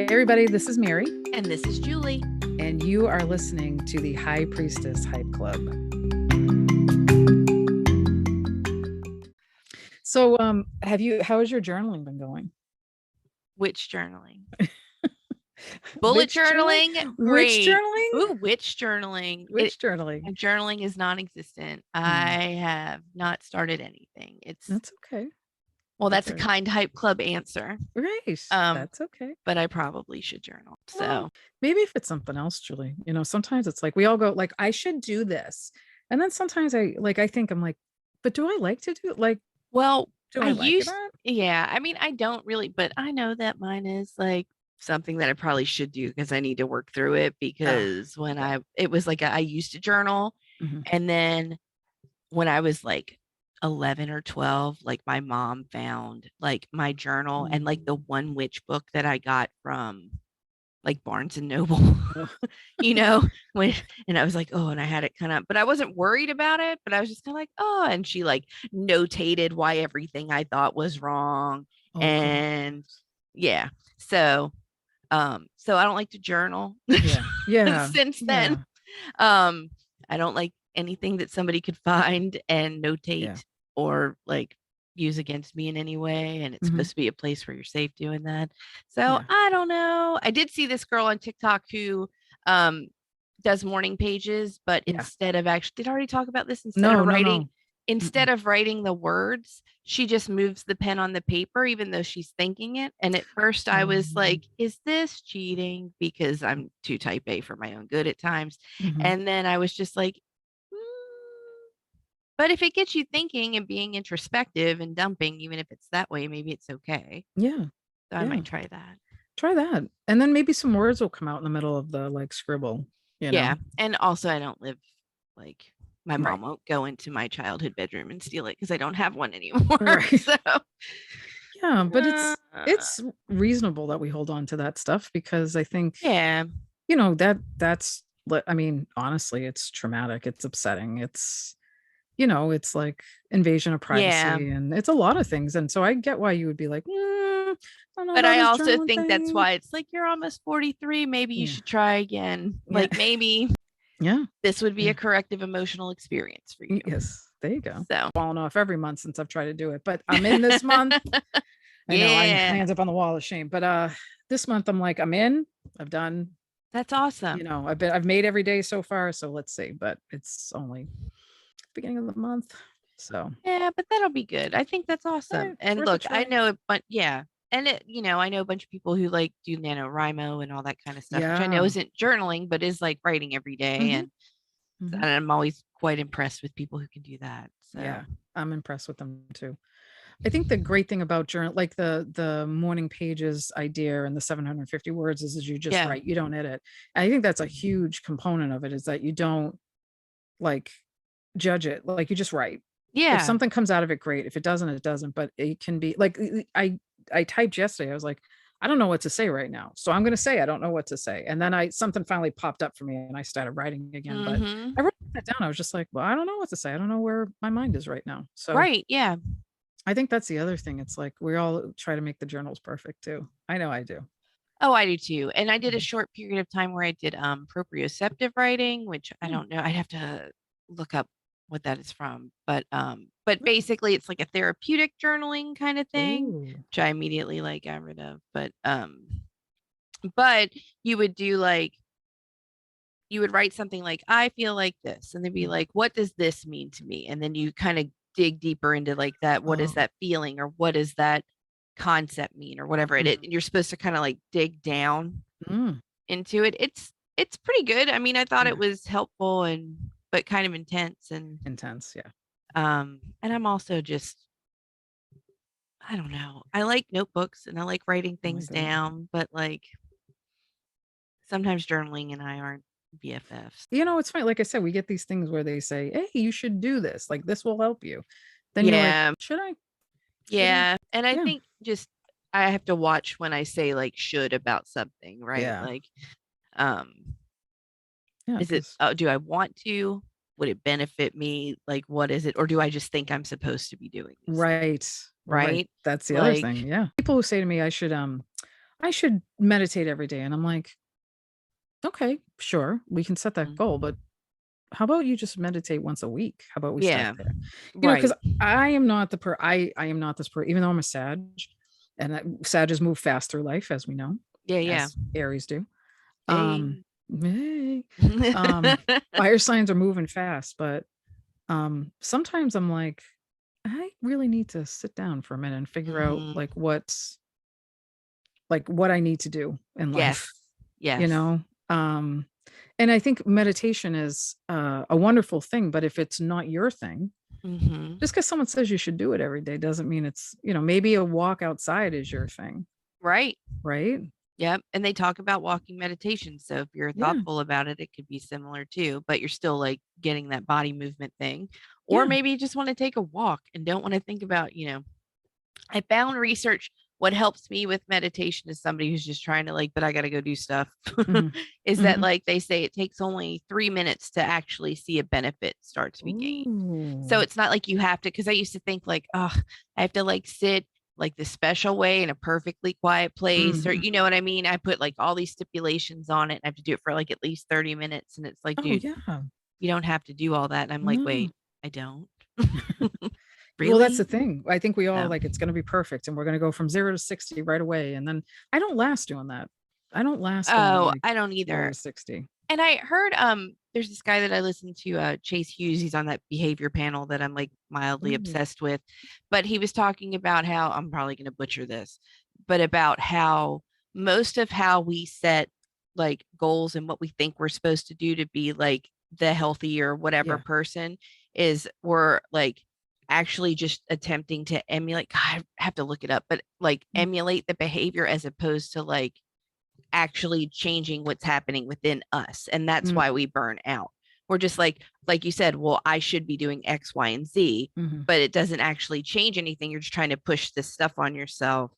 everybody, this is Mary, And this is Julie. and you are listening to the High Priestess Hype Club. So, how has your journaling been going? Witch journaling. Bullet Witch journaling. Witch Great. journaling? Ooh, witch journaling. Witch journaling. Journaling is non-existent. I have not started anything. That's okay. Well, that's Okay. a kind Hype Club answer. Right. That's okay. But I probably should journal. So maybe if it's something else, Julie, sometimes it's like we all go like, I should do this. And then sometimes I'm like, but do I like to do it? Like, well, do I like it? Yeah, I mean, I don't really, but I know that mine is like something that I probably should do because I need to work through it because it was like I used to journal, and then when I was like 11 or 12, like my mom found like my journal and like the one witch book that I got from like Barnes and Noble, and I was like, oh, and I had it kind of, but I wasn't worried about it, but I was just kind of like, oh, and she like notated why everything I thought was wrong. And yeah, so I don't like to journal. Yeah. Since then, I don't like anything that somebody could find and notate or like use against me in any way, and it's supposed to be a place where you're safe doing that. So I don't know. I did see this girl on TikTok who does morning pages, but instead of did I already talk about this? Instead of writing the words, she just moves the pen on the paper, even though she's thinking it. And at first I was like, is this cheating? Because I'm too type A for my own good at times. And then I was just like, but if it gets you thinking and being introspective and dumping, even if it's that way, maybe it's okay. Yeah. So I might try that. Try that. And then maybe some words will come out in the middle of the like scribble. Yeah. And also I don't live like my mom won't go into my childhood bedroom and steal it because I don't have one anymore. Right. So yeah, but it's reasonable that we hold on to that stuff because I think that's I mean, honestly, it's traumatic. It's upsetting. It's it's like invasion of privacy and it's a lot of things. And so I get why you would be like, but I also think that's why it's like, you're almost 43. Maybe you should try again. Like maybe this would be a corrective emotional experience for you. Yes. There you go. So falling off every month since I've tried to do it, but I'm in this month. I know my hands up on the wall of shame, but this month I'm like, I'm in, I've done. That's awesome. I've made every day so far. So let's see, but it's only beginning of the month. So yeah, but that'll be good. I think that's awesome. And look, I know, but and it, I know a bunch of people who like do NaNoWriMo and all that kind of stuff, which I know isn't journaling, but is like writing every day. And I'm always quite impressed with people who can do that. So yeah, I'm impressed with them too. I think the great thing about journal, like the morning pages idea and the 750 words is you just write, you don't edit. And I think that's a huge component of it, is that you don't like judge it, like you just write. If something comes out of it, great. If it doesn't, it doesn't. But it can be like I typed yesterday, I was like, I don't know what to say right now, so I'm gonna say I don't know what to say. And then something finally popped up for me and I started writing again. But I wrote that down. I was just like, well, I don't know what to say. I don't know where my mind is right now. So I think that's the other thing. It's like we all try to make the journals perfect too. I know I do. Oh, I do too. And I did a short period of time where I did proprioceptive writing, which I don't know. I'd have to look up what that is from. But basically it's like a therapeutic journaling kind of thing, which I immediately like got rid of. But you would do like, you would write something like, I feel like this, and then be like, what does this mean to me? And then you kind of dig deeper into like that. What is that feeling, or what does that concept mean, or whatever it is? And you're supposed to kind of like dig down into it. It's pretty good. I mean, I thought it was helpful but kind of intense. And I'm also just, I don't know. I like notebooks and I like writing things down, but like sometimes journaling and I aren't BFFs. It's funny. Like I said, we get these things where they say, hey, you should do this. Like this will help you. Then you're like, should I? And I think just, I have to watch when I say like should about something, right? Like, is it, do I want to? Would it benefit me? Like, what is it? Or do I just think I'm supposed to be doing this? Right. That's the other thing. Yeah. People who say to me, I should I should meditate every day. And I'm like, okay, sure, we can set that goal, Mhm. but how about you just meditate once a week? How about we start Yeah. there? Because Right. I am not I am not this even though I'm a Sag, and Sages move fast through life, as we know, Yeah, yeah. as Aries do. Um, Hey. hey, um, fire signs are moving fast, but sometimes I'm like, I really need to sit down for a minute and figure out Mhm. what I need to do in Yes. life, you Yes. know? Um, and I think meditation is a wonderful thing, but if it's not your thing, Mhm. just because someone says you should do it every day doesn't mean it's, maybe a walk outside is your thing, Right. right? Yep. And they talk about walking meditation. So if you're Yeah. thoughtful about it, it could be similar too, but you're still like getting that body movement thing. Or Yeah. maybe you just want to take a walk and don't want to think about, I found research. What helps me with meditation is somebody who's just trying to like, but I got to go do stuff. Mhm. Is that Mhm. like they say it takes only 3 minutes to actually see a benefit start to be gained. So Ooh. it's not like you have to, because I used to think like, oh, I have to like sit like the special way in a perfectly quiet place, or Mhm. you know what I mean? I put like all these stipulations on it and I have to do it for like at least 30 minutes. And it's like, Oh, dude, yeah. you don't have to do all that. And I'm like, No. wait, I don't. Well, that's the Really? thing. I think we all No. like it's gonna be perfect and we're gonna go from 0 to 60 right away, and then I don't last doing that. I don't last going Oh, like I don't 0 either. to 60. And I heard there's this guy that I listen to, Chase Hughes. He's on that behavior panel that I'm like mildly Ooh. obsessed with. But he was talking about how I'm probably gonna butcher this, but about how most of how we set like goals and what we think we're supposed to do to be like the healthy or whatever Yeah. person is we're like actually just attempting to emulate. God, I have to look it up, but like Mm. emulate the behavior as opposed to like actually changing what's happening within us. And that's Mm. why we burn out. We're just like you said, well, I should be doing X, Y, and Z, Mhm. but it doesn't actually change anything. You're just trying to push this stuff on yourself.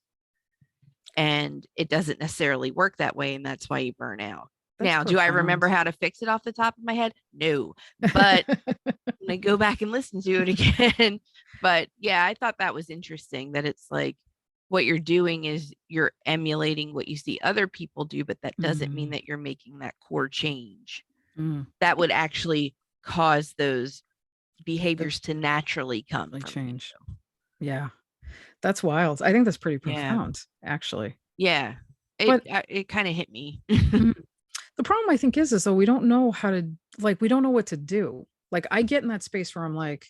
And it doesn't necessarily work that way. And that's why you burn out. That's Now, do I remember profound. how to fix it off the top of my head? No. But I go back and listen to it again. But yeah, I thought that was interesting that it's like what you're doing is you're emulating what you see other people do, but that doesn't mean Mm. that you're making that core change Mm. that would actually cause those That behaviors to naturally come really from you. change. Yeah. That's wild. I think that's pretty Yeah. profound, actually. Yeah. But It kind of hit me. mm, the problem I think is though we don't know how to we don't know what to do. Like I get in that space where I'm like,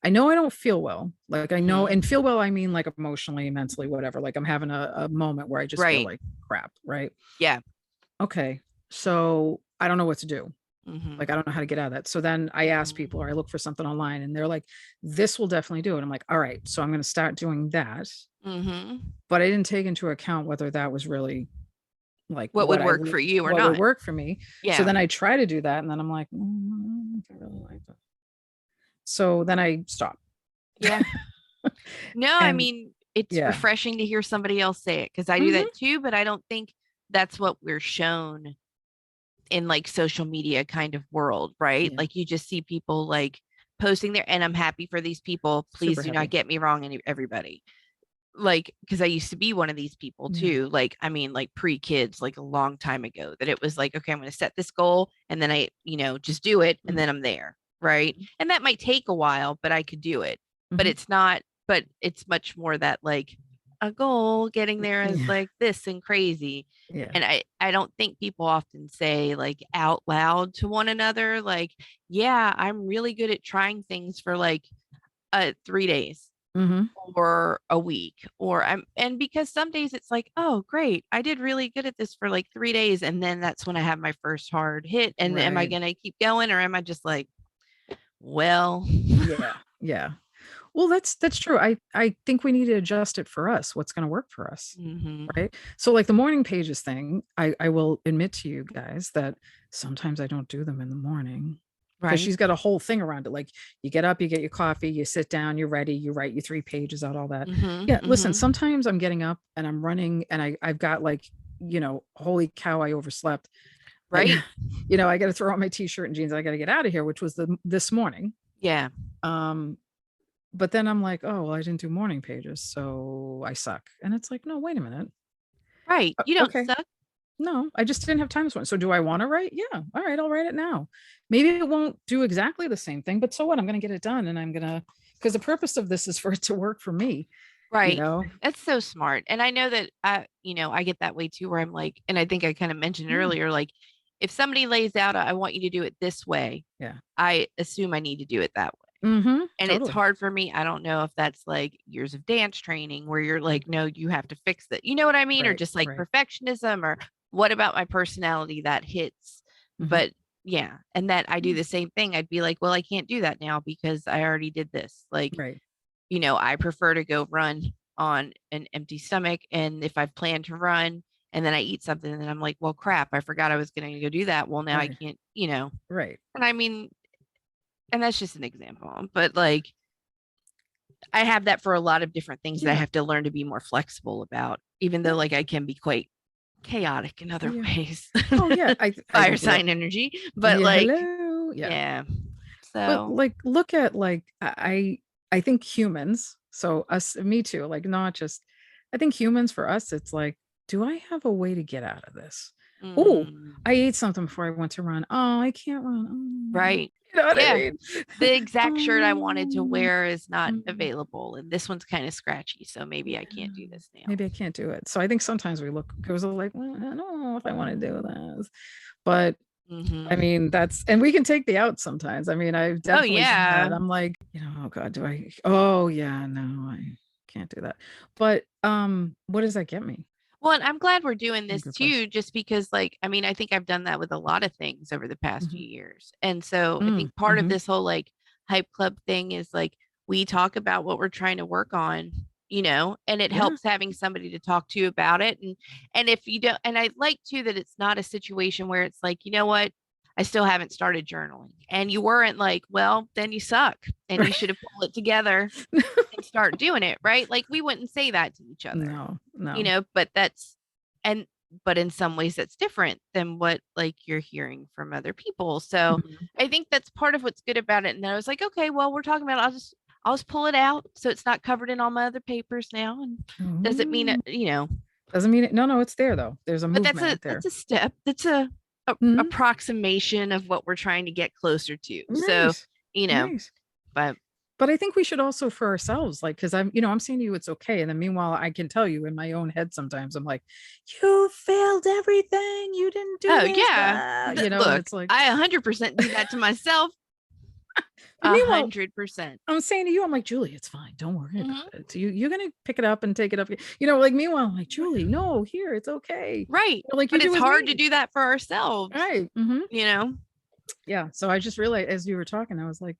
I know I don't feel well. Like I know, Mhm. and feel well, I mean like emotionally, mentally, whatever. Like I'm having a moment where I just feel Right. like crap, right? Yeah. Okay. So I don't know what to do. Mhm. Like I don't know how to get out of that. So then I ask people or I Mhm. look for something online and they're like, this will definitely do it. I'm like, all right, so I'm going to start doing that. Mhm. But I didn't take into account whether that was really like What would work for you or what would not? work for me. So Yeah. then I try to do that and then I'm like, I don't really like that. So then I stop. Yeah. No, I And mean, it's yeah. refreshing to hear somebody else say it because I do Mhm. that too, but I don't think that's what we're shown in like social media kind of world, right? Yeah. Like you just see people like posting there, and I'm happy for these people. Please Super do not happy. get me wrong, everybody. Like, because I used to be one of these people Yeah. too. Like, I mean, like pre kids, like a long time ago, that it was like, okay, I'm going to set this goal and then just do it and Mhm. then I'm there. Right. And that might take a while, but I could do it. But Mhm. it's not, but it's much more that like a goal getting there is Yeah. like this and crazy. Yeah. And I don't think people often say like out loud to one another, like, yeah, I'm really good at trying things for like 3 days Mhm. or a week and because some days it's like, oh great, I did really good at this for like 3 days, and then that's when I have my first hard hit, and am I Right. gonna keep going or am I just like, well, Yeah. Yeah. Well, that's true. I think we need to adjust it for us, what's gonna work for us, hmm, right? So, like, the morning pages thing, I will admit to you guys that sometimes I don't do them in the morning because right, she's got a whole thing around it, like, you get up, you get your coffee, you sit down, you're ready, you write your 3 pages out, all that. hmm, Yeah, listen, hmm, sometimes I'm getting up and I'm running and I've got, like, holy cow, I overslept. I right, I gotta throw on my t-shirt and jeans, I gotta get out of here, which was this morning. yeah, Um, but then I'm like, "Oh, well, I didn't do morning pages, so I suck." And it's like, "No, wait a minute. Right. You don't Okay. suck. No, I just didn't have time this one. So do I want to write? Yeah. All right, I'll write it now. Maybe it won't do exactly the same thing, but so what? I'm going to get it done, and I'm going to, because the purpose of this is for it to work for me, Right. know? That's so smart. And I know that I get that way too, where I'm like, and I think I kind of mentioned Yeah. earlier, like if somebody lays out, I want you to do it this way. Yeah. I assume I need to do it that way. And it's Totally. hard for me. I don't know if that's like years of dance training where you're like, no, you have to fix that. You know what I mean? Or Right, just like right. perfectionism, or what about my personality that hits? But yeah. And that I do the same thing. I'd be like, well, I can't do that now because I already did this. Like, Right. I prefer to go run on an empty stomach. And if I've planned to run and then I eat something and then I'm like, well, crap, I forgot I was going to go do that. Well, now I Right. can't. Right. And I mean, and that's just an example, but like, I have that for a lot of different things that I Yeah. have to learn to be more flexible about, even though like I can be quite chaotic in other Yeah. ways. Oh yeah. Fire sign energy, but yeah, like, hello. Yeah. yeah. But So, like, look at like, I think humans, so us, me too, like not just, I think humans, for us, it's like, do I have a way to get out of this? Oh, I ate something before I went to run. Oh, I can't run. Oh, right. you know what I Yeah. mean? The exact shirt I wanted to Um, wear is not mm, available, and this one's kind of scratchy, so maybe I can't do yeah, this now. maybe I can't do it. So I think sometimes we look, goes like, well, I don't know if I want to do this, but I mean, that's, and we can take the out sometimes. I mean, I've Oh definitely done that. yeah. I'm like, oh God, oh yeah, no, I can't do that. But what does that get me? Well, and I'm glad we're doing In a this good place. too, just because, like, I mean, I think I've done that with a lot of things over the past Mhm. few years. And so I think part of Mhm. this whole like hype club thing is like we talk about what we're trying to work on, and it Yeah. helps having somebody to talk to about it. And if you don't, and I like too that it's not a situation where it's like, you know what, I still haven't started journaling. And you weren't like, well, then you suck and you Right. should have pulled it together and start doing it, right? Like we wouldn't say that to each other, No, no. but and but in some ways that's different than what like you're hearing from other people. So Mhm. I think that's part of what's good about it. And then I was like, okay, well, we're talking about it. I'll just pull it out so it's not covered in all my other papers now. And doesn't mean it, Oh, doesn't mean it. No, no, it's there though. There's a but that's movement a there. that's a step. That's a Mhm. approximation of what we're trying to get closer to. So, Right. you know, Right. but But I think we should also, for ourselves, like, because I'm saying to you it's okay. And then meanwhile, I can tell you in my own head sometimes, I'm like, you failed everything. You didn't do oh this. yeah. And Look, it's like, I 100% do that to myself. and meanwhile, 100%. I'm saying to you, I'm like, Julie, it's fine. Don't worry about Mhm. it. So you're gonna pick it up and take it up. Like meanwhile, I'm like, Julie, no, here, it's okay. Right. Like you But do it's with hard to me. do that for ourselves, Right. you know? Yeah. So I just realized as you were talking, I was like,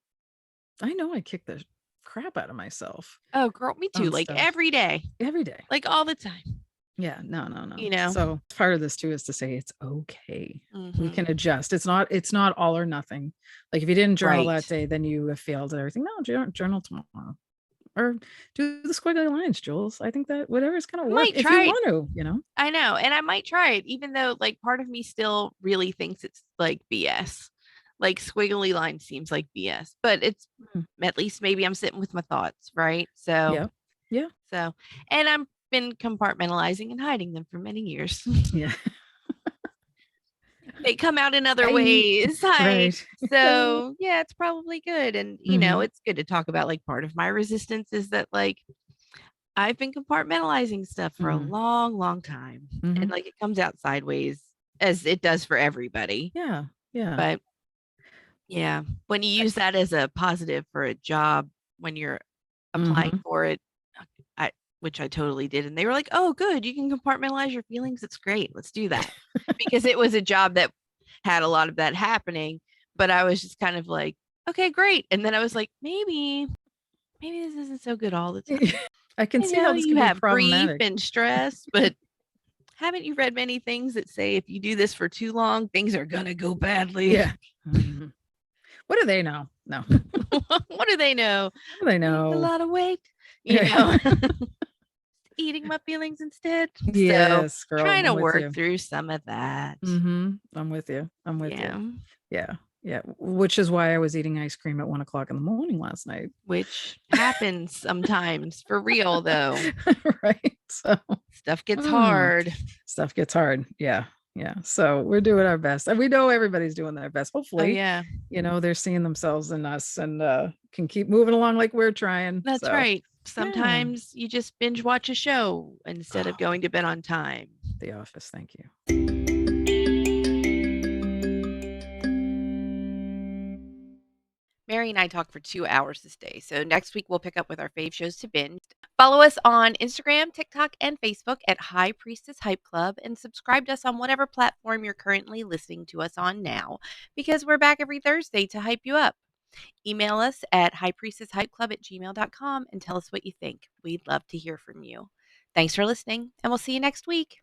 I know I kick the crap out of myself Oh, girl, me too. on Like stuff every day, every day. like all the time, Yeah, no, no, no. you know? So part of this too is to say it's okay. We can Mhm. adjust. It's not all or nothing. Like if you didn't journal that Right. day, then you have failed at everything. No, journal tomorrow. Or do the squiggly lines, Jules. I think that whatever's gonna I work might if you try it. want to. I know. And I might try it, even though like part of me still really thinks it's like BS. Like squiggly line seems like BS, but it's Mm, at least maybe I'm sitting with my thoughts, right? So, yeah. Yeah. so, and I'm been compartmentalizing and hiding them for many years. Yeah. They come out in other I ways. Hi. right. Hello. So yeah, it's probably good. And Mhm. it's good to talk about like part of my resistance is that like I've been compartmentalizing stuff for a Mhm. long, long time. And Mhm. like it comes out sideways as it does for everybody. Yeah. Yeah. But yeah, when you I use that as a positive for a job when you're applying mhm. for it, I which I totally did. And they were like, oh, good, you can compartmentalize your feelings. It's great. Let's do that. Because it was a job that had a lot of that happening. But I was just kind of like, okay, great. And then I was like, maybe this isn't so good all the time. I can see how this You could be have grief problematic. and stress, but haven't you read many things that say if you do this for too long, things are gonna go badly? Yeah. Mhm. What do they know? No. What do they know? What do they Gained a know? lot of weight, you know, eating my feelings instead. So Yes, girl, trying I'm to with work you. through some of that. I'm with you. I'm with you. Yeah. Yeah. Yeah. Which is why I was eating ice cream at 1 o'clock in the morning last night. Which happens sometimes for real though. Right. So Stuff gets Mm. hard. Stuff gets hard. Yeah. Yeah. So we're doing our best. And we know everybody's doing their best. Oh, Hopefully, yeah. they're seeing themselves in us and can keep moving along like we're trying. That's So right. yeah. Sometimes you just binge watch a show instead of going to bed on time. The Office. Thank you. Mary and I talked for 2 hours this day, so next week we'll pick up with our fave shows to binge. Follow us on Instagram, TikTok, and Facebook at High Priestess Hype Club, and subscribe to us on whatever platform you're currently listening to us on now, because we're back every Thursday to hype you up. Email us at highpriestesshypeclub@gmail.com and tell us what you think. We'd love to hear from you. Thanks for listening, and we'll see you next week.